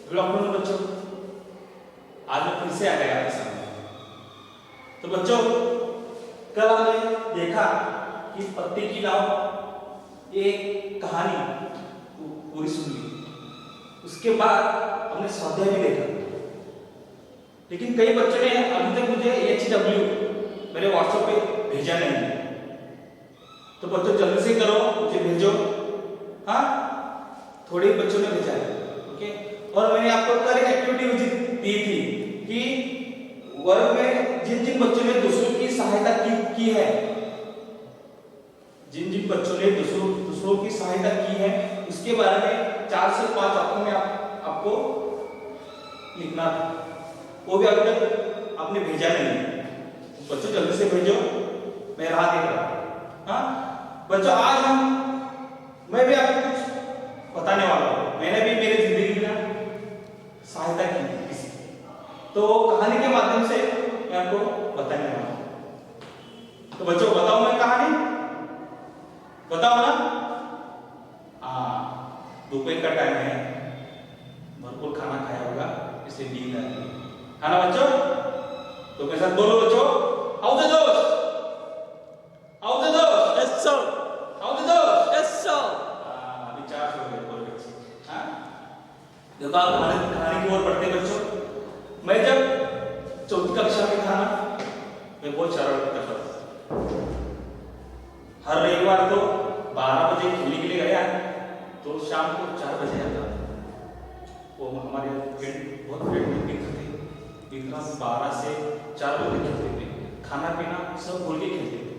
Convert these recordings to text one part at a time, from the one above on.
Good afternoon बच्चों, आज मैं फिर से आ गया आपके सामने। तो बच्चों, कल हमने देखा कि पत्ते की नाव एक कहानी पूरी सुन ली। उसके बाद हमने स्वाध्याय भी देखा, लेकिन कई बच्चों ने अभी तक मुझे HW मेरे व्हाट्सएप पे भेजा नहीं। तो बच्चों जल्दी से करो, मुझे भेजो। हाँ, थोड़े बच्चों ने भेजा है, ओके। और मैंने आपको कल एक एक्टिविटी दी थी कि वर्ग में जिन जिन बच्चों ने दूसरों की सहायता की है, जिन जिन बच्चों ने दूसरों की सहायता की है, उसके बारे में 4 से 5 वाक्यों में आपको लिखना था। वो भी अभी तक आपने भेजा नहीं। बच्चों जल्दी से भेजो, मैं राह देख रहा हूं। हाँ बच्चों, आज मैं भी आपको कुछ बताने वाला हूं। मैंने भी मेरी जिंदगी में सहायता की किसी, तो कहानी के माध्यम से मैं आपको बताने वाला हूं। तो बच्चों बताओ, मैं कहानी बताओ ना। दोपहर का टाइम है, भरपूर खाना खाया होगा, इसलिए नींद आ रही है, है ना बच्चों? तो मेरे साथ बोलो बच्चों, हाउ द दोस्त, हाउ द दोस्त, यस सर, हाउ द दोस्त, यस सर। अभी 4 हो गए, बोल बच्चे। हाँ देखो, आप कहानी की ओर बढ़ते बच्चों। मैं जब 4th कक्षा में था ना, मैं बहुत शरारत करता था। हर रविवार को 12 बजे खेलने के लिए गया तो शाम को 4 बजे आता था। वो हमारे बहुत फ्रेंड मित्र थे, मित्र 12 से 4 बजे खेलते थे, खाना पीना सब भूल के खेलते थे।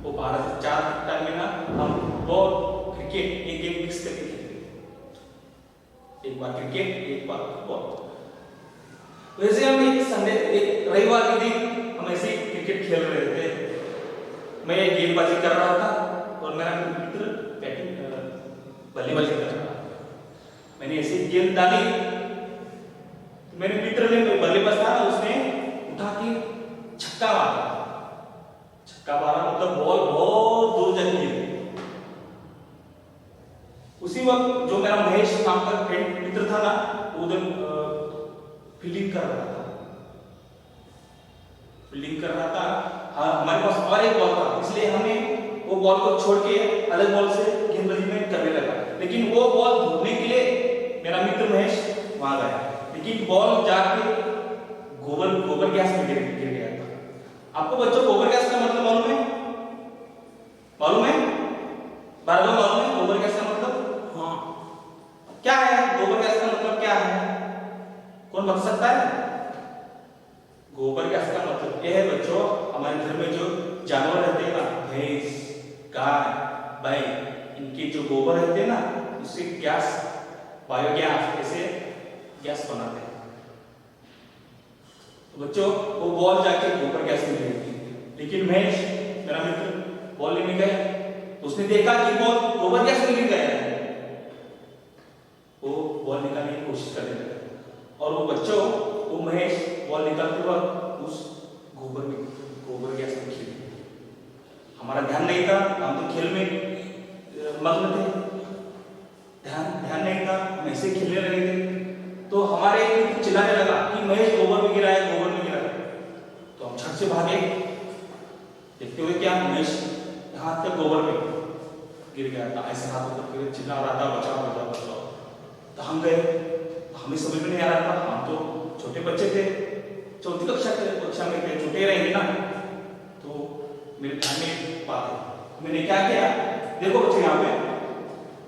वो 12 से 4 टाइम में ना हम बॉल क्रिकेट एक गेम मिक्स करके खेलते थे। एक बार क्रिकेट, एक बार फुटबॉल। वैसे हम एक रविवार के दिन हम ऐसे क्रिकेट खेल रहे थे। मैं गेंदबाजी कर रहा था और मेरा मित्र बैटिंग बल्लेबाजी कर रहा था। मैंने ऐसे गेंद डाली, तो मेरे मित्र ने बल्लेबाज था, उसने उठा के छक्का मारा। छक्का मारा मतलब बॉल बहुत दूर चली गई। उसी वक्त जो मेरा महेश नाम का फ्रेंड मित्र था ना, वो उधर फील्डिंग कर रहा था, फील्डिंग कर रहा था। हाँ, हमारे पास और एक बॉल था, इसलिए हमें वो बॉल को छोड़ के अलग बॉल से गेंदबाजी में करने लगा। लेकिन वो बॉल धोने के लिए मेरा मित्र महेश वहां गया, लेकिन बॉल जाके गोबर गैस में गिर गया था। आपको बच्चों गोबर गैस का मतलब मालूम है? मालूम है भार्गव, मालूम है गोबर गैस का मतलब? हाँ, क्या है गोबर गैस का मतलब? क्या है, कौन बता सकता है? गोबर गैस का मतलब यह है बच्चों, हमारे घर में जो जानवर रहते हैं ना, भैंस, गाय, बैल, इनके जो गोबर रहते हैं ना, उससे गैस, बायोगैस, ऐसे गैस बनाते हैं। तो बच्चों वो बॉल जाके गोबर गैस में गिर गई। लेकिन महेश मेरा मित्र बॉल लेने गया, तो उसने देखा कि बॉल गोबर गैस में गिर गया है। वो बॉल निकालने की कोशिश करने लगा, और वो बच्चों, वो महेश बॉल निकालते वक्त उस गोबर गैस में खेल गया। हमारा ध्यान नहीं था, हम तो खेल में मग्न थे, ध्यान नहीं था, हम ऐसे खेलने लगे थे। तो हमारे चिल्लाने लगा कि महेश गोबर में गिरा है, गोबर में गिरा है। तो हम झट से भागे, देखते हुए क्या महेश हाथ तक गोबर में गिर गया था। ऐसे हाथ ऊपर चिल्ला रहा था, बचाओ बचाओ बचाओ। तो हम गए, हमें समझ में नहीं आ रहा था, हम तो छोटे बच्चे थे, 4th कक्षा में थे, छोटे रहेंगे ना, तो मेरे ध्यान में बात है। मैंने क्या किया, देखो बच्चे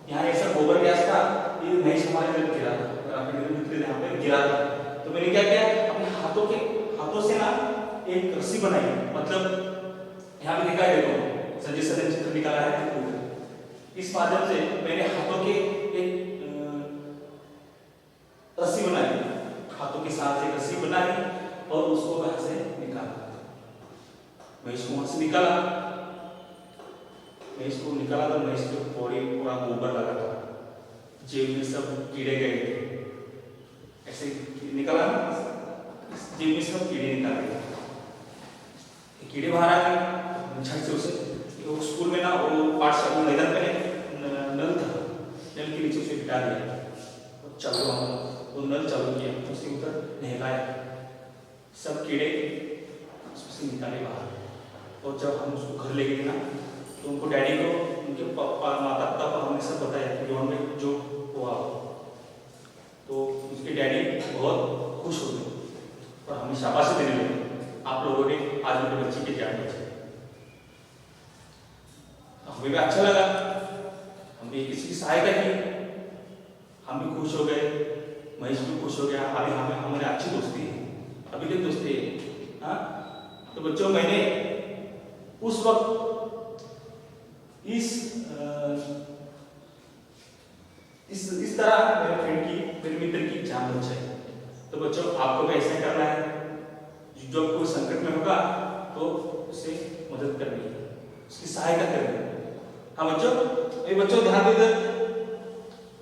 यहाँ ऐसा गोबर गैस था, ये महेश हमारे तरफ गिरा था, अपने मित्र यहाँ पे गिरा था। तो मैंने क्या किया, अपने हाथों से ना एक रस्सी बनाई, मतलब यहाँ पे देखा है, देखो संजय सर ने चित्र निकाला है, इस माध्यम से मैंने हाथों के एक रस्सी बनाई, हाथों के साथ एक रस्सी बनाई और उसको वहां से निकाला। महेश को वहां से निकाला, महेश को निकाला तो महेश के पूरा गोबर लगा था, जेब में सब कीड़े गए थे। ऐसे निकाला, जेब में सब कीड़े निकाल गए, कीड़े बाहर आ गए। झट से उसे तो स्कूल में ना, वो पाठशाला मैदान पे नल था, नल के नीचे उसे बिठा दिया। चालू हुआ, तो नल चालू किया, उसके ऊपर नहलाया, सब कीड़े उससे निकाले बाहर। और जब हम उसको घर ले गए ना, तो उनको डैडी को उनके माता पिता को हमने सब बताया कि रोहन में जो हुआ, तो उसके डैडी बहुत खुश हो गए और हमें शाबाशी देने लगे, आप लोगों ने आज मेरे बच्चे की जान बचाई। हमें भी अच्छा लगा, हमने किसी की सहायता की, हम भी खुश हो गए, महेश भी खुश हो गया। अभी हमें हमारे अच्छी दोस्ती है, अभी तक दोस्ती है। हाँ, तो बच्चों मैंने उस वक्त इस तरह मेरे फ्रेंड की, मेरे मित्र की जान बचाई। तो बच्चों आपको भी ऐसा करना है, जो कोई संकट में होगा तो उसे मदद करनी है, उसकी सहायता करनी है। हाँ बच्चों, ये बच्चों ध्यान दे,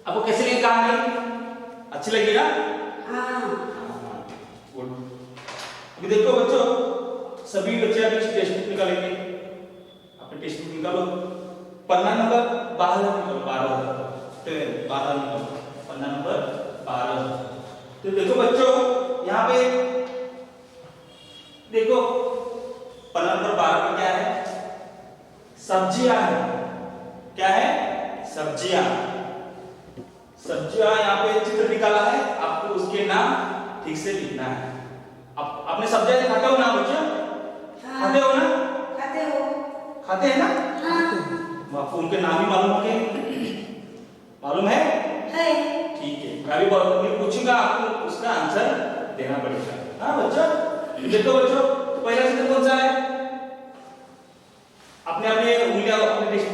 आपको कैसे लगी कहानी? अच्छी लगी ना? हाँ, गुड। अभी देखो बच्चों, सभी बच्चे अभी टेक्स्ट बुक निकालेंगे, अपने टेक्स्ट बुक निकालो, पन्ना नंबर 12 निकालो, 12 निकालो, पन्ना नंबर 12। तो देखो बच्चों, यहाँ पे देखो पन्ना नंबर 12 में क्या है? सब्जियां है। क्या है? सब्जियां। सब्जियां यहाँ पे चित्र निकाला है, आपको उसके नाम ठीक से लिखना है। आप अपने सब्जियां खाते हो ना बच्चों? हाँ। खाते हो ना? खाते हो। खाते हैं ना? हाँ। आपको उनके नाम भी मालूम होंगे? मालूम है? ठीक है, मैं भी पूछूंगा, आपको उसका आंसर देना पड़ेगा। हाँ बच्चों, देखो बच्चों, तो पहला चित्र कौन सा है? अपने अपने उंगलियां अपने टेक्स्ट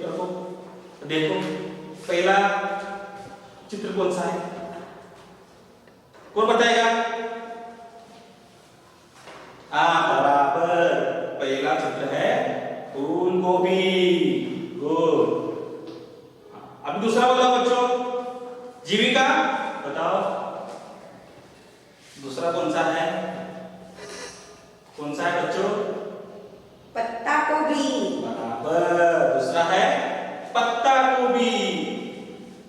रखो, देखो पहला चित्र कौन सा है? कौन बताएगा? बराबर, पहला चित्र है फूल गोभी। गुड। अब दूसरा बताओ बच्चों, जीविका बताओ, दूसरा कौन सा है? कौन सा है बच्चों? पत्ता गोभी। बराबर, दूसरा है पत्ता गोभी।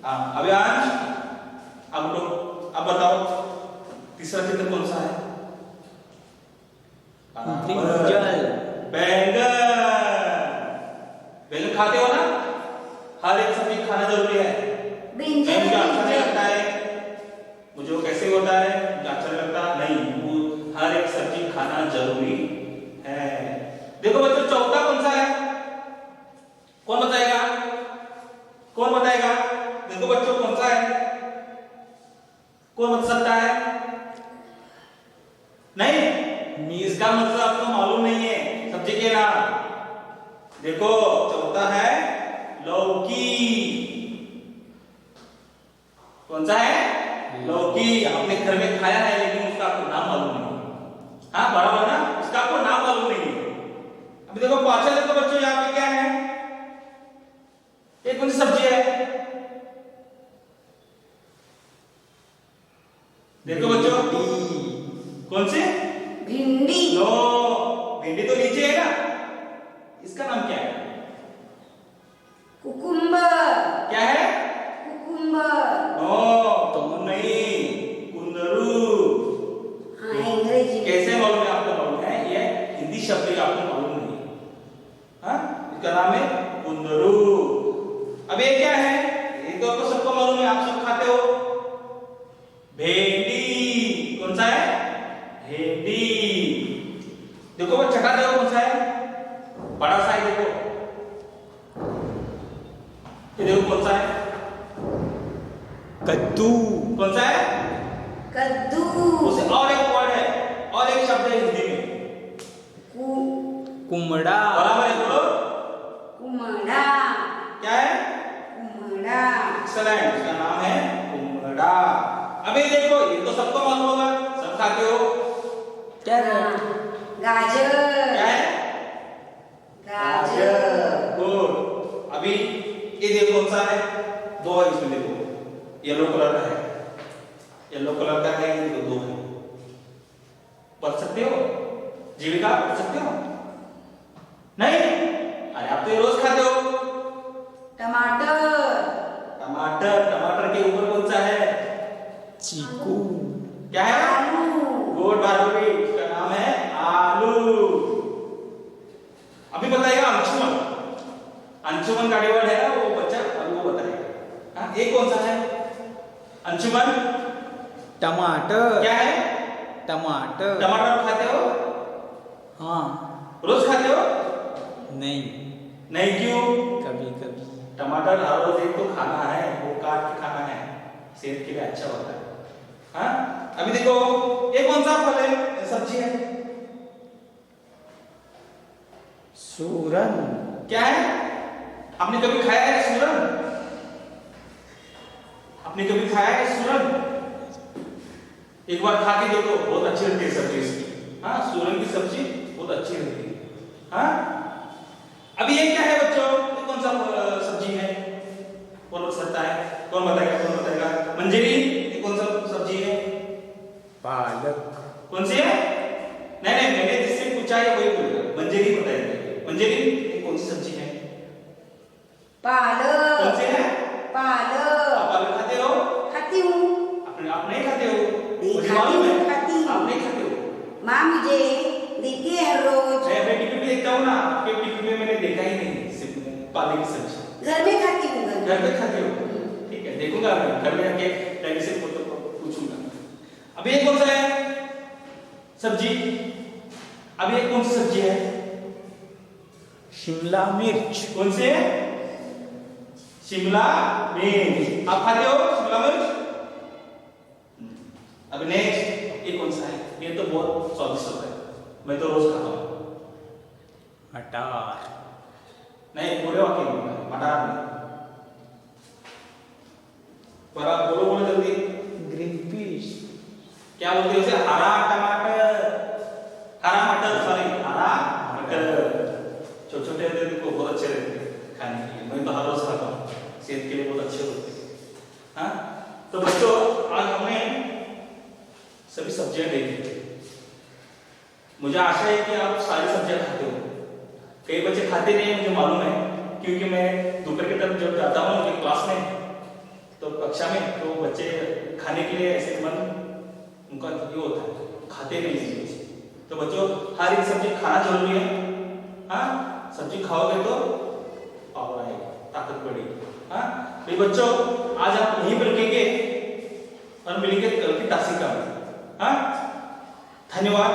अभी आज अब बताओ तीसरा चित्र कौन सा है? बैंगन। बैंगन खाते हो ना? हर एक सब्जी खाना जरूरी है। मुझे अच्छा नहीं लगता है, मुझे वो कैसे होता है, मुझे अच्छा नहीं लगता नहीं, वो हर एक सब्जी खाना जरूरी है। देखो बच्चों, चौथा कौन सा है? कौन बताएगा? कौन बताएगा? देखो बच्चों, कौन सा है? कौन बता सकता है? नहीं, इसका मतलब आपको मालूम नहीं है सब्जी के नाम। देखो चौथा है लौकी। कौन सा है? लौकी। आपने घर में खाया है, लेकिन उसका आपको नाम मालूम नहीं। हाँ बराबर ना, उसका आपको नाम मालूम नहीं है। अभी देखो पांचवा, देखो बच्चों यहाँ पे क्या है? ये कौन सी सब्जी है? देखो बच्चों, कौन सी? भिंडी। नो, भिंडी तो नीचे है ना, इसका नाम क्या है? कुकुम्बर। क्या है? कुकुम्बर। नो, तो नहीं, कुंदरू। अंग्रेजी कैसे मालूम है आपको? मालूम है, ये हिंदी शब्द है, आपको मालूम नहीं। हाँ, इसका नाम है कुंदरू। अब ये क्या है? ये तो आपको सबको मालूम है, आप सब खाते हो। भेंडी। कौन सा है? भेंडी। देखो वो चटा देखो कौन सा है? बड़ा सा है, देखो ये, देखो कौन सा है? कद्दू। कौन सा है? कद्दू। उसे और एक वर्ड है, और एक शब्द है हिंदी में, कुमड़ा। बराबर है, बोलो कुमड़ा। क्या है? कुमड़ा। एक्सीलेंट, इसका नाम है कुमड़ा। अबे देखो, ये तो सबको मालूम होगा, सब खाते हो। क्या है? गाजर। क्या है? गाजर। गुड। अभी ये देखो कौन सा है? दो है इसमें, देखो येलो कलर का है, येलो कलर का है, ये दो है। पढ़ सकते हो? जीविका पढ़ सकते हो? नहीं, अरे आप तो ये रोज खाते हो। टमाटर। टमाटर। टमाटर के ऊपर कौन सा है? कौन सा है? अंशुमन टमाटर। क्या है? टमाटर। टमाटर खाते हो? हाँ। रोज खाते हो? नहीं, नहीं, क्यों? कभी कभी। टमाटर हर रोज एक तो खाना है, वो काट के खाना है, सेहत के लिए अच्छा होता है। हाँ, अभी देखो ये कौन सा फल है, सब्जी है? सूरन। क्या है? आपने कभी खाया है सूरन? आपने कभी खाया है सूरन? एक बार खा के देखो, बहुत अच्छी लगती है सब्जी इसकी। हाँ, सूरन की सब्जी बहुत अच्छी लगती है। हाँ, अभी ये क्या है बच्चों? ये कौन सा सब्जी है? कौन बता सकता है? कौन बताएगा? कौन बताएगा? मंजरी, ये कौन सा सब्जी है? पालक। कौन सी है? नहीं नहीं, मैंने जिससे पूछा है वही बोलेगा। मंजरी बताएगा। मंजरी ये कौन सी सब्जी है? पालक। कौन सी है? पालक। आप पालक खाते हो? खाती हूँ। आप नहीं खाते हो? नहीं मुझे खाती मालूम है। हूँ, खाती हूँ। आप नहीं खाते हो? माँ मुझे देती है हर रोज। मैं टिफिन में देखता हूँ ना, आपके टिफिन में मैंने देखा ही नहीं सिर्फ पालक की सब्जी। घर में खाती हूँ। घर पे खाते हो? ठीक है, देखूंगा मैं घर में आके डैडी से पूछूंगा। अब ये कौन सा है सब्जी? अब ये कौन सी सब्जी है? शिमला मिर्च। कौन सी है? शिमला मिर्च। आप खाते हो शिमला मिर्च? अब नेक्स्ट ये कौन सा है? ये तो बहुत स्वादिष्ट होता है, मैं तो रोज खाता हूँ। मटर। नहीं, पूरे वाक्य में बोलना है, मटर नहीं। पर आप बोलो बोलो जल्दी। Green peas. क्या बोलते हैं उसे? हरा टमाटर, हरा मटर, सॉरी हरा मटर। छोटे छोटे होते हैं तो बहुत अच्छे लगते हैं खाने के लिए, मैं तो हर रोज खाता हूँ, सेहत के लिए बहुत अच्छे होते हैं। हाँ, तो बच्चों आज हमने सभी सब्जियां देखी। मुझे आशा है कि आप सारी सब्जियां खाते हो। कई बच्चे खाते नहीं है, मुझे मालूम है, क्योंकि मैं दोपहर की तरफ जब जाता हूँ उनकी क्लास में, तो कक्षा में, तो बच्चे खाने के लिए ऐसे मन उनका ये होता है, खाते नहीं है बच्चे। तो बच्चों हर एक सब्जी खाना जरूरी है। हाँ, सब्जी खाओगे तो पावर आएगी, ताकत बढ़ेगी। हाँ, तो बच्चों आज आप यहीं पर रुकेंगे और मिलेंगे कल की तासिका में। हाँ, धन्यवाद।